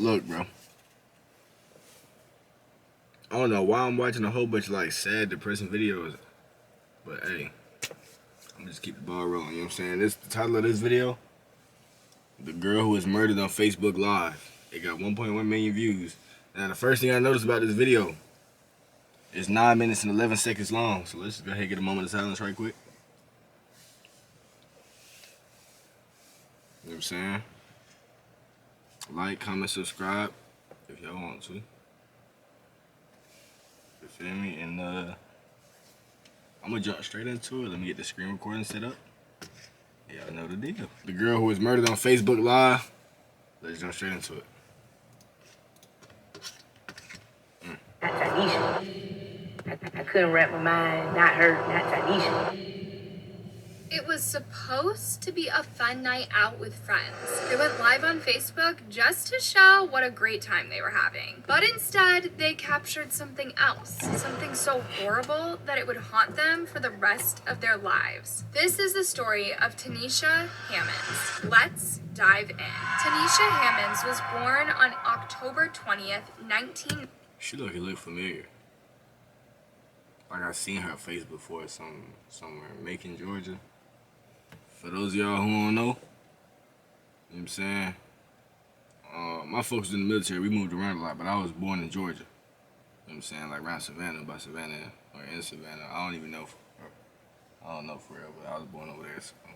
Look, bro. I don't know why I'm watching a whole bunch of like sad, depressing videos, but hey, I'm just keep the ball rolling. You know what I'm saying? This the title of this video: "The Girl Who Was Murdered on Facebook Live." It got 1.1 million views. Now the first thing I noticed about this video is 9 minutes and 11 seconds long. So let's just go ahead and get a moment of silence right quick. You know what I'm saying? Like, comment, subscribe if y'all want to. You feel me? And I'm gonna jump straight into it. Let me get the screen recording set up. Y'all know the deal. The girl who was murdered on Facebook Live. Let's jump straight into it. I couldn't wrap my mind, not her, not Tanisha. It was supposed to be a fun night out with friends. They went live on Facebook just to show what a great time they were having. But instead, they captured something else. Something so horrible that it would haunt them for the rest of their lives. This is the story of Tanisha Hammonds. Let's dive in. Tanisha Hammonds was born on October 20th, 19... She look familiar. Like I've seen her face before somewhere in Macon, Georgia. For those of y'all who don't know, you know what I'm saying? My folks in the military, we moved around a lot, but I was born in Georgia. You know what I'm saying? Like around Savannah, by Savannah, or in Savannah. I don't even know. I don't know for real, but I was born over there. So, yeah.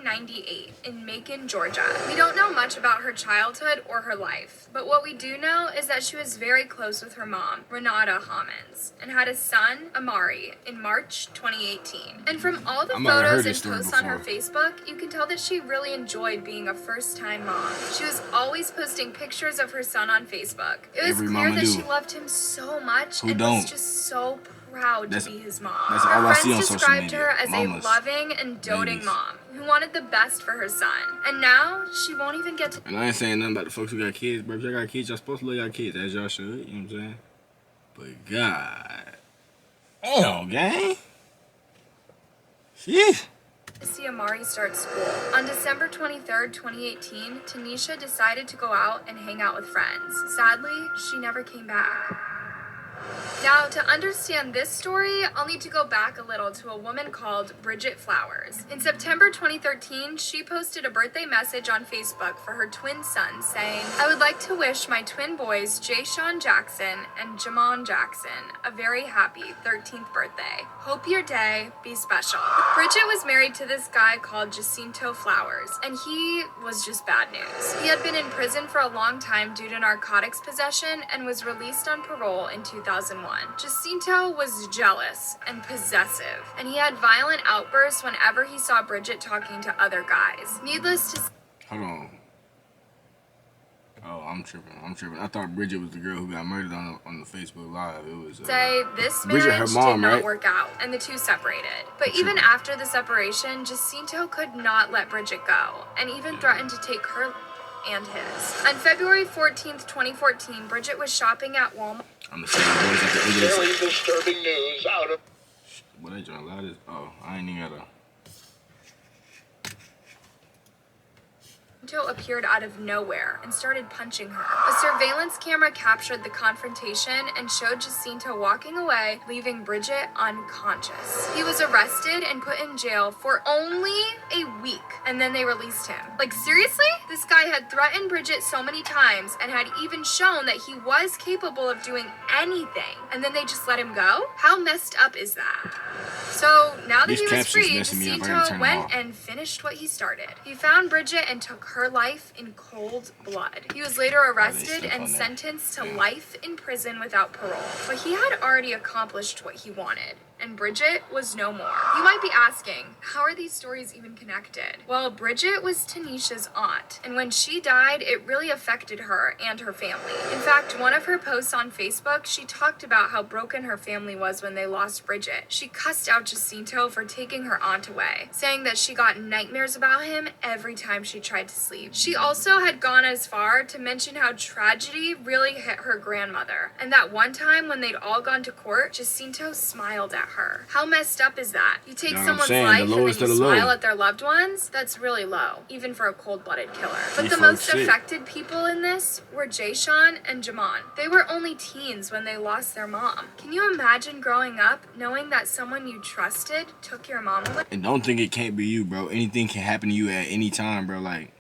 98 in Macon, Georgia. We don't know much about her childhood or her life, but what we do know is that she was very close with her mom, Renata Hammonds, and had a son, Amari, in March 2018. And from all the photos and posts on her Facebook, you can tell that she really enjoyed being a first-time mom. She was always posting pictures of her son on Facebook. It was clear that she loved him so much and was just so proud to be his mom. Her friends described her as a loving and doting mom who wanted the best for her son. And now she won't even get to... And I ain't saying nothing about the folks who got kids, bro. If y'all got kids, y'all supposed to love y'all kids, as y'all should, you know what I'm saying? But God, damn, gang. Sheesh. To see Amari start school. On December 23rd, 2018, Tanisha decided to go out and hang out with friends. Sadly, she never came back. Now, to understand this story, I'll need to go back a little to a woman called Bridget Flowers. In September 2013, she posted a birthday message on Facebook for her twin sons saying, "I would like to wish my twin boys, Jay-Sean Jackson and Jamon Jackson, a very happy 13th birthday. Hope your day be special." Bridget was married to this guy called Jacinto Flowers, and he was just bad news. He had been in prison for a long time due to narcotics possession and was released on parole in 2001. Jacinto was jealous and possessive, and he had violent outbursts whenever he saw Bridget talking to other guys. Needless to say... Hold on. Oh, I'm tripping. I thought Bridget was the girl who got murdered on the Facebook Live. It was this marriage did not work out, and the two separated. But even after the separation, Jacinto could not let Bridget go, and even threatened to take her and his. On February 14th, 2014, Bridget was shopping at Walmart. I'm the same voice at the end of this. Very disturbing news out of... What I joined loud is... Oh, I ain't even gotta... Jacinto appeared out of nowhere and started punching her. A surveillance camera captured the confrontation and showed Jacinto walking away, leaving Bridget unconscious. He was arrested and put in jail for only a week, and then they released him. Like, seriously? This guy had threatened Bridget so many times and had even shown that he was capable of doing anything, and then they just let him go? How messed up is that? So, now that he was free, Jacinto went and finished what he started. He found Bridget and took her life in cold blood. He was later arrested and sentenced to life in prison without parole. But he had already accomplished what he wanted, and Bridget was no more. You might be asking, how are these stories even connected? Well, Bridget was Tanisha's aunt, and when she died, it really affected her and her family. In fact, one of her posts on Facebook, she talked about how broken her family was when they lost Bridget. She cussed out Jacinto for taking her aunt away, saying that she got nightmares about him every time she tried to sleep. She also had gone as far to mention how tragedy really hit her grandmother, and that one time when they'd all gone to court, Jacinto smiled at her. How messed up is that? You take You know what I'm someone's saying? life The and then lowest you of the low. smile at their loved ones? That's really low, even for a cold-blooded killer. But He the fucked most shit. affected people in this were Jayshawn and Jamon. They were only teens when they lost their mom. Can you imagine growing up knowing that someone you trusted took your mom away? And don't think it can't be you, bro. Anything can happen to you at any time, bro. Like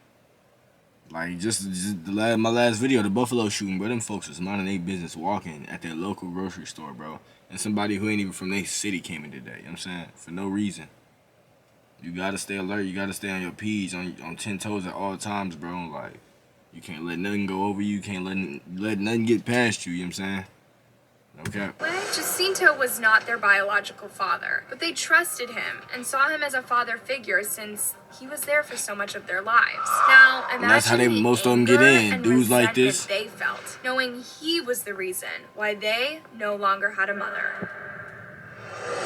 just my last video, the Buffalo shooting, bro. Them folks was minding their business walking at their local grocery store, bro. And somebody who ain't even from their city came into that. You know what I'm saying? For no reason. You gotta stay alert. You gotta stay on your P's, on 10 toes at all times, bro. Like, you can't let nothing go over you. You can't let nothing get past you. You know what I'm saying? Okay. Jacinto was not their biological father, but they trusted him and saw him as a father figure since he was there for so much of their lives. Now, imagine that's how the most of them get anger in. and Dudes like resentment this. they felt, knowing he was the reason why they no longer had a mother.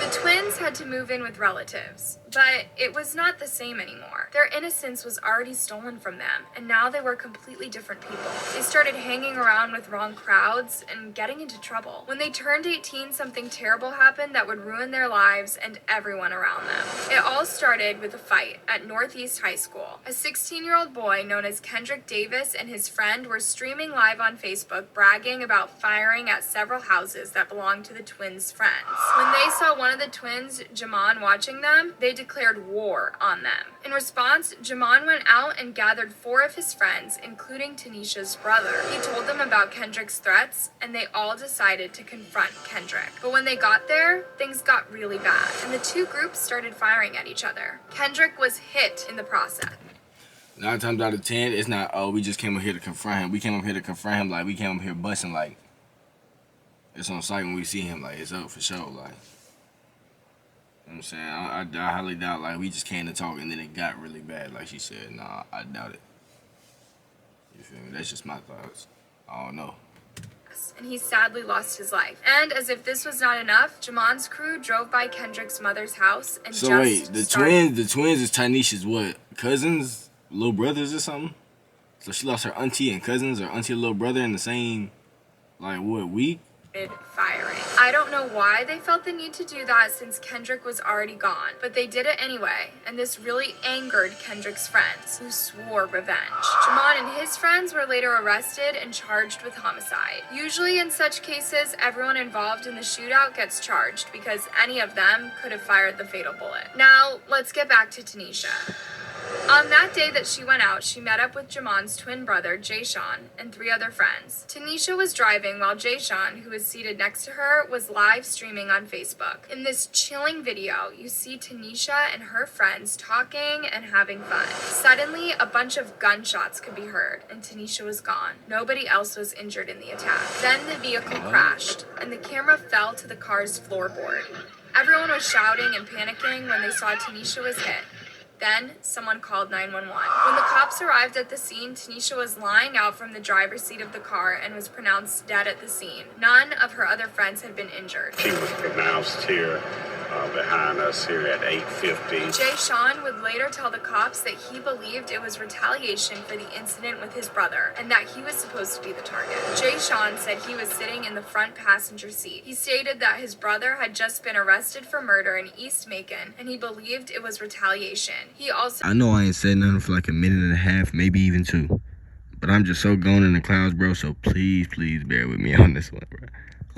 The twins had to move in with relatives, but it was not the same anymore. Their innocence was already stolen from them, and now they were completely different people. They started hanging around with wrong crowds and getting into trouble. When they turned 18, something terrible happened that would ruin their lives and everyone around them. It all started with a fight at Northeast High School. A 16-year-old boy known as Kendrick Davis and his friend were streaming live on Facebook bragging about firing at several houses that belonged to the twins' friends. When they saw one of the twins, Jamon, watching them, they declared war on them. In response, Jamon went out and gathered 4 of his friends, including Tanisha's brother. He told them about Kendrick's threats, and they all decided to confront Kendrick. But when they got there, things got really bad, and the two groups started firing at each other. Kendrick was hit in the process. 9 times out of 10, it's not, oh, we just came up here to confront him. We came up here to confront him like we came up here busting, like, it's on sight when we see him, like, it's up for sure, like. You know what I'm saying? I highly doubt, like, we just came to talk and then it got really bad, like she said. Nah, I doubt it. You feel me? That's just my thoughts. I don't know. And he sadly lost his life. And as if this was not enough, Jamon's crew drove by Kendrick's mother's house and So wait, the twins is Tanisha's what? Cousins? Little brothers or something? So she lost her auntie and cousins, or auntie and little brother in the same, like, what, week? Firing. I don't know why they felt the need to do that since Kendrick was already gone, but they did it anyway, and this really angered Kendrick's friends, who swore revenge. Jamon and his friends were later arrested and charged with homicide. Usually in such cases, everyone involved in the shootout gets charged because any of them could have fired the fatal bullet. Now, let's get back to Tanisha. On that day that she went out, she met up with Jamon's twin brother, Jayshawn, and 3 other friends. Tanisha was driving while Jayshawn, who was seated next to her, was live streaming on Facebook. In this chilling video, you see Tanisha and her friends talking and having fun. Suddenly, a bunch of gunshots could be heard, and Tanisha was gone. Nobody else was injured in the attack. Then the vehicle crashed, and the camera fell to the car's floorboard. Everyone was shouting and panicking when they saw Tanisha was hit. Then, someone called 911. When the cops arrived at the scene, Tanisha was lying out from the driver's seat of the car and was pronounced dead at the scene. None of her other friends had been injured. She was pronounced here behind us here at 8:50. Jayshawn would later tell the cops that he believed it was retaliation for the incident with his brother and that he was supposed to be the target. Jayshawn said he was sitting in the front passenger seat. He stated that his brother had just been arrested for murder in East Macon and he believed it was retaliation. He also... I know I ain't said nothing for like a minute and a half, maybe even 2. But I'm just so gone in the clouds, bro, so please bear with me on this one, bro.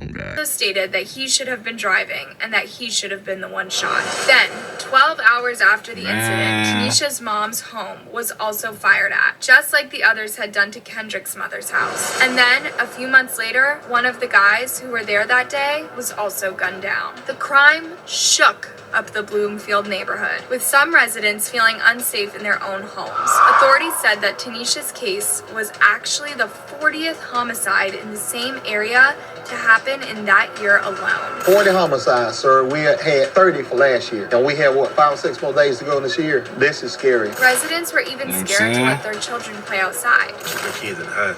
Oh, God. Stated that he should have been driving and that he should have been the one shot. Then, 12 hours after the incident, Tanisha's mom's home was also fired at, just like the others had done to Kendrick's mother's house. And then, a few months later, one of the guys who were there that day was also gunned down. The crime shook up the Bloomfield neighborhood, with some residents feeling unsafe in their own homes. Authorities said that Tanisha's case was actually the 40th homicide in the same area to happen in that year alone. 40 homicides, sir. We had 30 for last year. And we have, 5 or 6 more days to go this year? This is scary. Residents were even scared to let their children play outside. The kids in the house.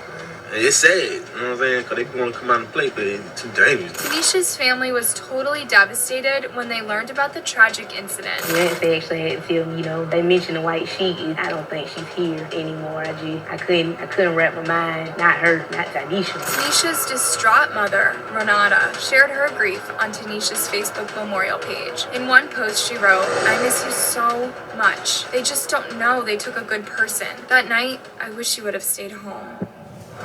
It's sad, you know what I'm saying? Because they want to come out and play, but it's too dangerous. Tanisha's family was totally devastated when they learned about the the tragic incident. They actually had to tell me, you know, they mentioned the white sheet. I don't think she's here anymore. I couldn't wrap my mind. Not her, not Tanisha. Tanisha's distraught mother, Renata, shared her grief on Tanisha's Facebook memorial page. In one post, she wrote, "I miss you so much. They just don't know they took a good person. That night, I wish you would have stayed home."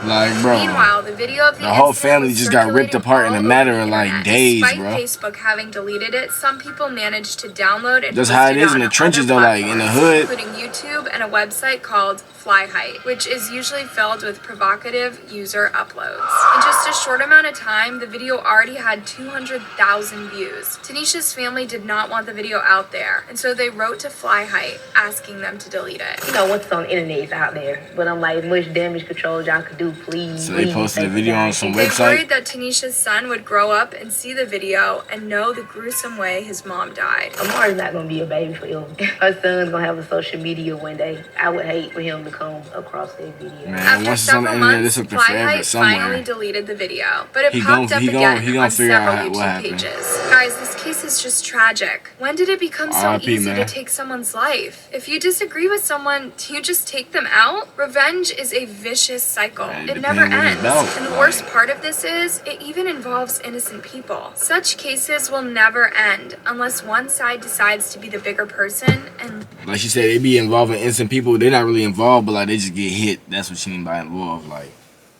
Like, bro. Meanwhile, the video of the whole incident family was just got ripped circulating apart in all a over matter the of, like, internet. days, Despite bro. Facebook having deleted it, some people managed to download and That's post how it is on in the trenches, other though, like, in the hood. including YouTube and a website called Flyheight, which is usually filled with provocative user uploads. In just a short amount of time, the video already had 200,000 views. Tanisha's family did not want the video out there, and so they wrote to Flyheight asking them to delete it. You know, what's on the internet is out there. But I'm like, as much damage control as y'all could do, please. So they posted a video on some They website. worried that Tanisha's son would grow up and see the video and know the gruesome way his mom died. Amari's not gonna be a baby for him. Her son's gonna have a social media one day. I would hate for him to come across that video. Man, After once it's on the several internet, it's months, up there forever Flyheight finally somewhere. deleted the video, but it He popped gon- up he gon- again he gon' on figure out several what YouTube happened. pages. Guys, this case is just tragic. When did it become so R.I.P., easy to man. take someone's life? If you disagree with someone, do you just take them out? Revenge is a vicious cycle. Man, It it never depends what it's ends. about. And the worst part of this is, it even involves innocent people. Such cases will never end unless one side decides to be the bigger person and Like she said, they be involving innocent people. They're not really involved, but like they just get hit. That's what she mean by involved. Like,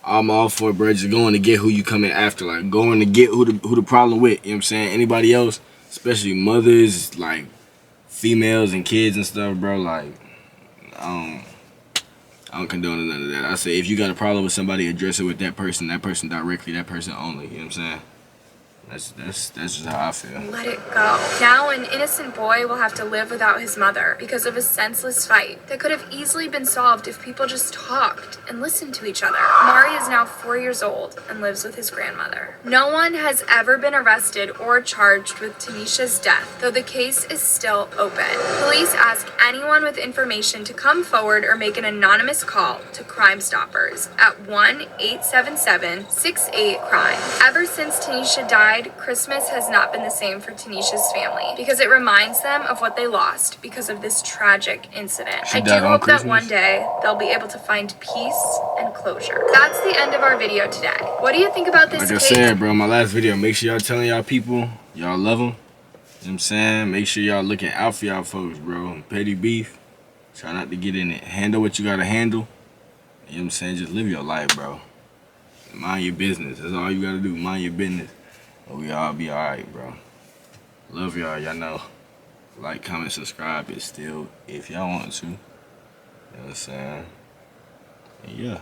I'm all for it, bro. Just going to get who you coming after. Like, going to get who the problem with. You know what I'm saying? Anybody else, especially mothers, like females and kids and stuff, bro. Like, I don't condone none of that. I say if you got a problem with somebody, address it with that person directly, that person only. You know what I'm saying? That's just how I feel. let it go. Now an innocent boy will have to live without his mother because of a senseless fight that could have easily been solved if people just talked and listened to each other. Mari is now 4 years old and lives with his grandmother. No one has ever been arrested or charged with Tanisha's death, though the case is still open. Police ask anyone with information to come forward or make an anonymous call to Crime Stoppers at 1-877-68-CRIME. Ever since Tanisha died, Christmas has not been the same for Tanisha's family because it reminds them of what they lost because of this tragic incident. She I do died on hope that Christmas? one day they'll be able to find peace and closure. That's the end of our video today. What do you think about this Like I case? said, bro, my last video, make sure y'all telling y'all people, y'all love them. You know what I'm saying? Make sure y'all looking out for y'all folks, bro. Petty beef, try not to get in it. Handle what you gotta handle. You know what I'm saying? Just live your life, bro. Mind your business. That's all you gotta do. Mind your business. And we all be alright, bro. Love y'all. Y'all know. Like, comment, subscribe. It's still if y'all want to. You know what I'm saying? And yeah.